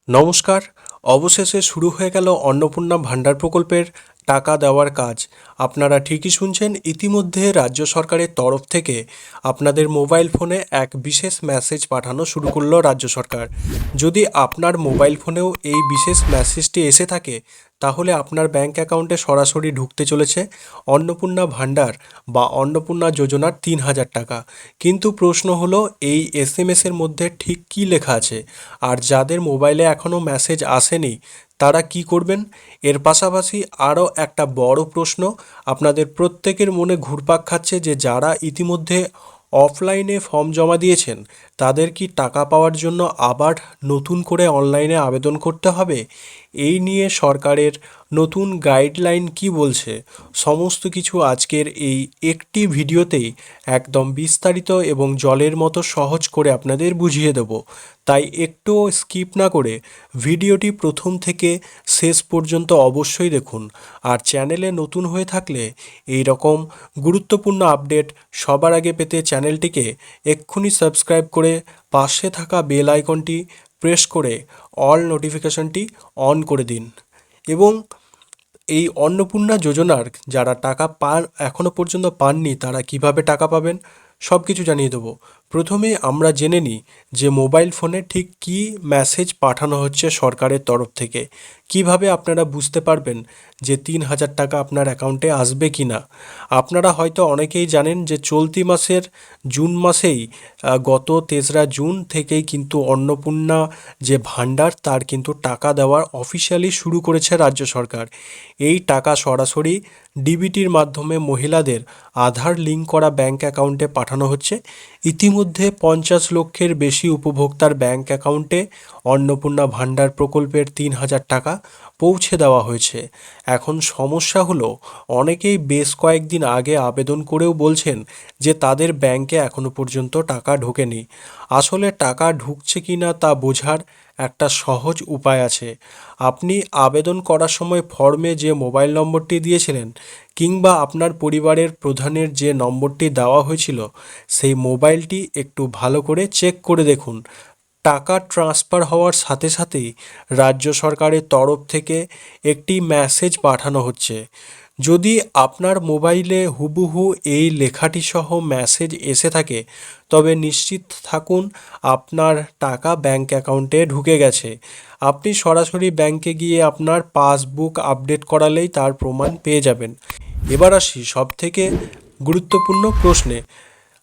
নমস্কার। অবশেষে শুরু হয়ে গেল অন্নপূর্ণা ভাণ্ডার প্রকল্পের টাকা দেওয়ার কাজ। আপনারা ঠিকই শুনছেন, ইতিমধ্যে রাজ্য সরকারের তরফ থেকে আপনাদের মোবাইল ফোনে এক বিশেষ মেসেজ পাঠানো শুরু করলো রাজ্য সরকার। যদি আপনার মোবাইল ফোনেও এই বিশেষ মেসেজটি এসে থাকে, তাহলে আপনার ব্যাংক অ্যাকাউন্টে সরাসরি ঢুকতে চলেছে অন্নপূর্ণা ভাণ্ডার বা অন্নপূর্ণা যোজনার ৩,০০০ টাকা। কিন্তু প্রশ্ন হলো, এই এসএমএসের মধ্যে ঠিক কী লেখা আছে? আর যাদের মোবাইলে এখনও মেসেজ আসেনি তারা কি করবেন? এর পাশাপাশি আরও একটা বড় প্রশ্ন আপনাদের প্রত্যেকের মনে ঘুরপাক খাচ্ছে, যে যারা ইতিমধ্যে অফলাইনে ফর্ম জমা দিয়েছেন তাদের কি টাকা পাওয়ার জন্য আবার নতুন করে অনলাইনে আবেদন করতে হবে? এই নিয়ে সরকারের নতুন গাইডলাইন কি বলছে, সমস্ত কিছু আজকের এই একটি ভিডিওতেই একদম বিস্তারিত এবং জলের মতো সহজ করে আপনাদের বুঝিয়ে দেব। তাই একটু স্কিপ না করে ভিডিওটি প্রথম থেকে শেষ পর্যন্ত অবশ্যই দেখুন। আর চ্যানেলে নতুন হয়ে থাকলে এই রকম গুরুত্বপূর্ণ আপডেট সবার আগে পেতে চ্যানেলটিকে এক্ষুনি সাবস্ক্রাইব করে পাশে থাকা বেল আইকনটি প্রেস করে অল নোটিফিকেশনটি অন করে দিন। এবং এই অন্নপূর্ণা যোজনার যারা টাকা পান এখনও পর্যন্ত পাননি তারা কিভাবে টাকা পাবেন সব কিছু জানিয়ে দেবো। প্রথমে আমরা জেনে নিই যে মোবাইল ফোনে ঠিক কী মেসেজ পাঠানো হচ্ছে সরকারের তরফ থেকে। কিভাবে আপনারা বুঝতে পারবেন যে ৩,০০০ টাকা আপনার অ্যাকাউন্টে আসবে কি না। আপনারা হয়তো অনেকেই জানেন যে চলতি মাসের জুন মাসেই গত ৩রা জুন থেকেই কিন্তু অন্নপূর্ণা যে ভাণ্ডার তার কিন্তু টাকা দেওয়ার অফিসিয়ালি শুরু করেছে রাজ্য সরকার। এই টাকা সরাসরি ডিবিটির মাধ্যমে মহিলাদের আধার লিঙ্ক করা ব্যাংক অ্যাকাউন্টে পাঠানো হচ্ছে। ইতিমধ্যে ৫০ লক্ষের বেশি উপভোক্তার ব্যাংক অ্যাকাউন্টে অন্নপূর্ণা ভাণ্ডার প্রকল্পের ৩,০০০ টাকা পৌঁছে দেওয়া হয়েছে। এখন সমস্যা হলো, অনেকেই বেশ কয়েকদিন আগে আবেদন করেও বলছেন যে তাদের ব্যাংকে এখনও পর্যন্ত টাকা ঢোকেনি। আসলে টাকা ঢুকছে কি না তা বোঝার একটা সহজ উপায় আছে। আপনি আবেদন করার সময় ফর্মে যে মোবাইল নম্বরটি দিয়েছিলেন কিংবা আপনার পরিবারের প্রধানের যে নম্বরটি দেওয়া হয়েছিল, সেই মোবাইলটি একটু ভালো করে চেক করে দেখুন। টাকা ট্রান্সফার হওয়ার সাথে সাথেই রাজ্য সরকারের তরফ থেকে একটি মেসেজ পাঠানো হচ্ছে। যদি আপনার মোবাইলে হুবহু এই লেখাটি সহ মেসেজ এসে থাকে, তবে নিশ্চিত থাকুন আপনার টাকা ব্যাংক অ্যাকাউন্টে ঢুকে গেছে। আপনি সরাসরি ব্যাংকে গিয়ে আপনার পাসবুক আপডেট করালেই তার প্রমাণ পেয়ে যাবেন। এবার আসি সবথেকে গুরুত্বপূর্ণ প্রশ্নে।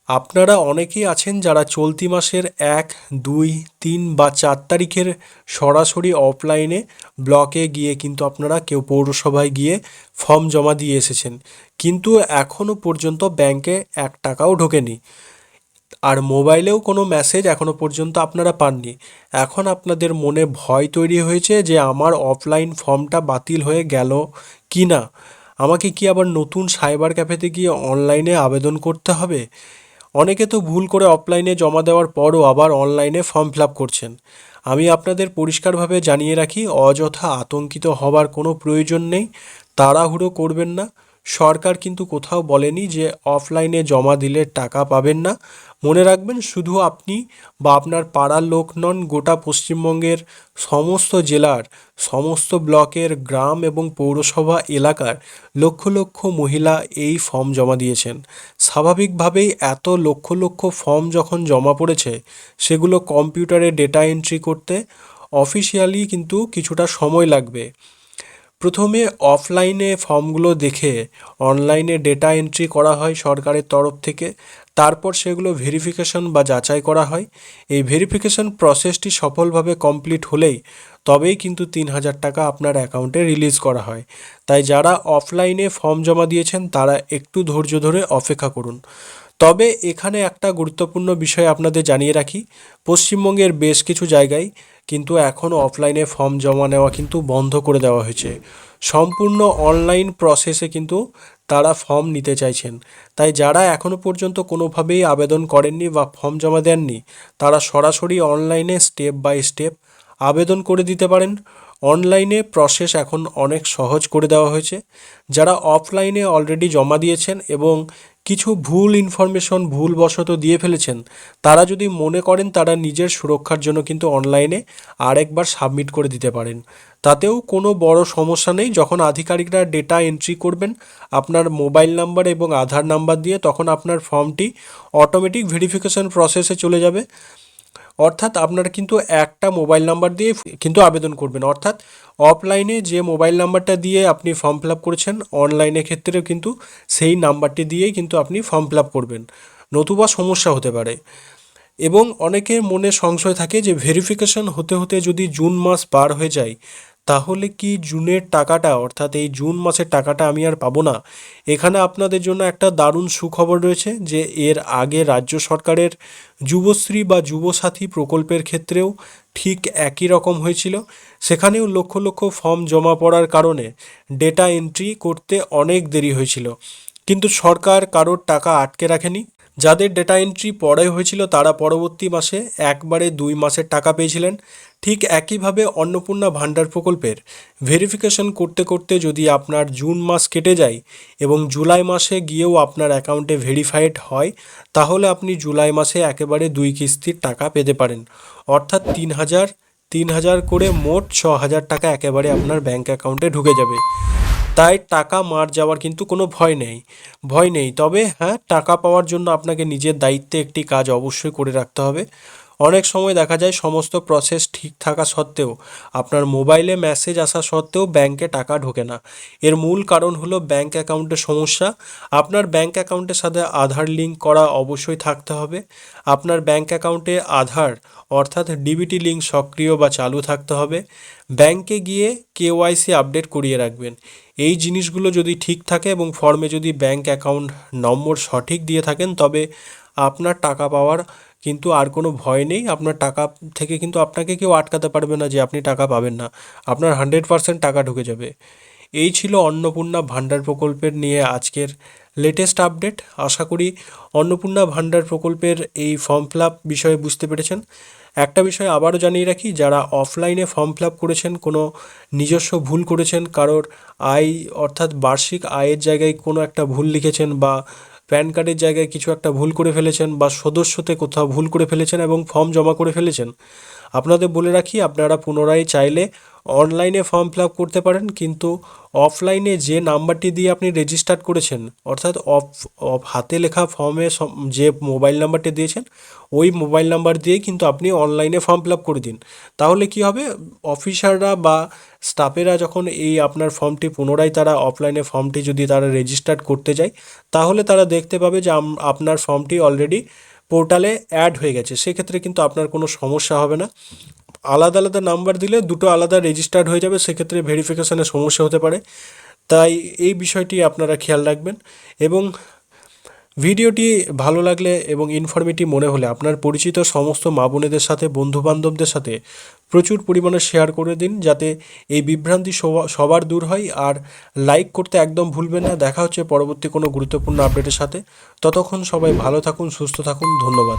আপনারা অনেকেই আছেন যারা চলতি মাসের ১, ২, ৩ বা ৪ তারিখের সরাসরি অফলাইনে ব্লকে গিয়ে কিন্তু আপনারা কেউ পৌরসভায় গিয়ে ফর্ম জমা দিয়ে এসেছেন, কিন্তু এখনও পর্যন্ত ব্যাংকে ১ টাকাও ঢোকেনি। আর মোবাইলেও কোনো মেসেজ এখনও পর্যন্ত আপনারা পাননি। এখন আপনাদের মনে ভয় তৈরি হয়েছে যে আমার অফলাইন ফর্মটা বাতিল হয়ে গেল কি না, আমাকে কি আবার নতুন সাইবার ক্যাফেতে গিয়ে অনলাইনে আবেদন করতে হবে? অনেকে তো ভুল করে অফলাইনে জমা দেওয়ার পরও আবার অনলাইনে ফর্ম ফিল আপ করছেন। আমি আপনাদের পরিষ্কারভাবে জানিয়ে রাখি, অযথা আতঙ্কিত হবার কোনো প্রয়োজন নেই, তাড়াহুড়ো করবেন না। সরকার কিন্তু কোথাও বলেনি যে অফলাইনে জমা দিলে টাকা পাবেন না। মনে রাখবেন, শুধু আপনি বা আপনার পাড়ার লোক নন, গোটা পশ্চিমবঙ্গের সমস্ত জেলার সমস্ত ব্লকের গ্রাম এবং পৌরসভা এলাকার লক্ষ লক্ষ মহিলা এই ফর্ম জমা দিয়েছেন। স্বাভাবিকভাবেই এত লক্ষ লক্ষ ফর্ম যখন জমা পড়েছে, সেগুলো কম্পিউটারে ডেটা এন্ট্রি করতে অফিসিয়ালি কিন্তু কিছুটা সময় লাগবে। প্রথমে অফলাইনে ফর্মগুলো দেখে অনলাইনে ডেটা এন্ট্রি করা হয় সরকারের তরফ থেকে। তারপর সেগুলো ভেরিফিকেশন বা যাচাই করা হয়। এই ভেরিফিকেশন প্রসেসটি সফলভাবে কমপ্লিট হলেই তবেই কিন্তু ৩,০০০ টাকা আপনার অ্যাকাউন্টে রিলিজ করা হয়। তাই যারা অফলাইনে ফর্ম জমা দিয়েছেন তারা একটু ধৈর্য ধরে অপেক্ষা করুন। তবে এখানে একটা গুরুত্বপূর্ণ বিষয় আপনাদের জানিয়ে রাখি, পশ্চিমবঙ্গের বেশ কিছু জায়গায় কিন্তু এখনও অফলাইনে ফর্ম জমা নেওয়া কিন্তু বন্ধ করে দেওয়া হয়েছে। সম্পূর্ণ অনলাইন প্রসেসে কিন্তু তারা ফর্ম নিতে চাইছেন। তাই যারা এখনও পর্যন্ত কোনোভাবেই আবেদন করেননি বা ফর্ম জমা দেননি, তারা সরাসরি অনলাইনে স্টেপ বাই স্টেপ আবেদন করে দিতে পারেন। অনলাইনে প্রসেস এখন অনেক সহজ করে দেওয়া হয়েছে। যারা অফলাইনে অলরেডি জমা দিয়েছেন এবং কিছু ভুল ইনফরমেশন ভুলবশত দিয়ে ফেলেছেন, তারা যদি মনে করেন তারা নিজের সুরক্ষার জন্য কিন্তু অনলাইনে আরেকবার সাবমিট করে দিতে পারেন। তাতেও কোনো বড় সমস্যা নেই। যখন আধিকারিকরা ডেটা এন্ট্রি করবেন আপনার মোবাইল নাম্বার এবং আধার নাম্বার দিয়ে, তখন আপনার ফর্মটি অটোমেটিক ভেরিফিকেশন প্রসেসে চলে যাবে। অর্থাৎ আপনারা কিন্তু একটা মোবাইল নাম্বার দিয়ে কিন্তু আবেদন করবেন। অর্থাৎ অফলাইনে যে মোবাইল নাম্বারটা দিয়ে আপনি ফর্ম ফিল আপ করেছেন, অনলাইনের ক্ষেত্রেও কিন্তু সেই নাম্বারটি দিয়েই কিন্তু আপনি ফর্ম ফিল আপ করবেন, নতুবা সমস্যা হতে পারে। এবং অনেকের মনে সংশয় থাকে যে ভেরিফিকেশন হতে হতে যদি জুন মাস পার হয়ে যায়, তাহলে কি জুনের টাকাটা, অর্থাৎ এই জুন মাসের টাকাটা আমি আর পাবো না? এখানে আপনাদের জন্য একটা দারুণ সুখবর রয়েছে যে এর আগে রাজ্য সরকারের যুবশ্রী বা যুবসাথী প্রকল্পের ক্ষেত্রেও ঠিক একই রকম হয়েছিল। সেখানেও লক্ষ লক্ষ ফর্ম জমা পড়ার কারণে ডেটা এন্ট্রি করতে অনেক দেরি হয়েছিল, কিন্তু সরকার কারোর টাকা আটকে রাখেনি। যাদের ডেটা এন্ট্রি পরে হয়েছিল তারা পরবর্তী মাসে একবারে 2 মাসের টাকা পেয়েছিলেন। ঠিক একইভাবে অন্নপূর্ণা ভাণ্ডার প্রকল্পের ভেরিফিকেশন করতে করতে যদি আপনার জুন মাস কেটে যায় এবং জুলাই মাসে গিয়েও আপনার অ্যাকাউন্টে ভেরিফাইড হয়, তাহলে আপনি জুলাই মাসে একেবারে 2 কিস্তির টাকা পেতে পারেন। অর্থাৎ 3,000 করে মোট 6,000 টাকা একেবারে আপনার ব্যাঙ্ক অ্যাকাউন্টে ঢুকে যাবে। তাই টাকা মার যাওয়ার কিন্তু কোনো ভয় নেই। তবে হ্যাঁ, টাকা পাওয়ার জন্য আপনাকে নিজের দায়িত্বে একটি কাজ অবশ্যই করে রাখতে হবে। অনেক সময় দেখা যায় সমস্ত প্রসেস ঠিক থাকা সত্ত্বেও আপনার মোবাইলে মেসেজ আসা সত্ত্বেও ব্যাংকে টাকা ঢোকে না। এর মূল কারণ হলো ব্যাংক অ্যাকাউন্টের সমস্যা। আপনার ব্যাংক অ্যাকাউন্টের সাথে আধার লিঙ্ক করা অবশ্যই থাকতে হবে। আপনার ব্যাংক অ্যাকাউন্টে আধার অর্থাৎ ডিবিটি লিঙ্ক সক্রিয় বা চালু থাকতে হবে। ব্যাংকে গিয়ে কেওয়াইসি আপডেট করিয়ে রাখবেন। এই জিনিসগুলো যদি ঠিক থাকে এবং ফর্মে যদি ব্যাংক অ্যাকাউন্ট নম্বর সঠিক দিয়ে থাকেন, তবে আপনার টাকা পাওয়ার কিন্তু আর কোনো ভয় নেই। আপনার টাকা থেকে কিন্তু আপনাকে কেউ আটকাতে পারবে না যে আপনি টাকা পাবেন না। আপনার 100% টাকা ঢুকে যাবে। এই ছিল অন্নপূর্ণা ভাণ্ডার প্রকল্পের নিয়ে আজকের লেটেস্ট আপডেট। আশা করি অন্নপূর্ণা ভাণ্ডার প্রকল্পের এই ফর্ম ফিল আপ বিষয়ে বুঝতে পেরেছেন। একটা বিষয় আবারও জানিয়ে রাখি, যারা অফলাইনে ফর্ম ফিল আপ করেছেন, কোনো নিজস্ব ভুল করেছেন, কারোর আয় অর্থাৎ বার্ষিক আয়ের জায়গায় কোনো একটা ভুল লিখেছেন, বা প্যান কার্ডের জায়গায় কিছু একটা ভুল করে ফেলেছেন, বা সদস্যতে কোথাও ভুল করে ফেলেছেন এবং ফর্ম জমা করে ফেলেছেন, আপনাদের বলে রাখি আপনারা পুনরায় চাইলে অনলাইনে ফর্ম ফিল আপ করতে পারেন, কিন্তু অফলাইনে যে নাম্বারটি দিয়ে আপনি রেজিস্টার্ড করেছেন, অর্থাৎ হাতে লেখা ফর্মে যে মোবাইল নাম্বারটি দিয়েছেন ওই মোবাইল নাম্বার দিয়েই কিন্তু আপনি অনলাইনে ফর্ম ফিল আপ করে দিন। তাহলে কি হবে, অফিসাররা বা স্টাফেরা যখন এই আপনার ফর্মটি পুনরায় তারা অফলাইনে ফর্মটি যদি তারা রেজিস্টার্ড করতে যায়, তাহলে তারা দেখতে পাবে যে আপনার ফর্মটি অলরেডি পোর্টালে অ্যাড হয়ে গেছে। সেক্ষেত্রে কিন্তু আপনার কোনো সমস্যা হবে না। আলাদা আলাদা নাম্বার দিলে দুটো আলাদা রেজিস্টার্ড হয়ে যাবে, সেক্ষেত্রে ভেরিফিকেশানে সমস্যা হতে পারে। তাই এই বিষয়টি আপনারা খেয়াল রাখবেন। এবং ভিডিওটি ভালো লাগলে এবং ইনফরমেটিভ মনে হলে আপনার পরিচিত সমস্ত মা বোনেদের সাথে, বন্ধুবান্ধবদের সাথে প্রচুর পরিমাণে শেয়ার করে দিন, যাতে এই বিভ্রান্তি সবার দূর হয়। আর লাইক করতে একদম ভুলবেন না। দেখা হচ্ছে পরবর্তী কোনো গুরুত্বপূর্ণ আপডেটের সাথে। ততক্ষণ সবাই ভালো থাকুন, সুস্থ থাকুন। ধন্যবাদ।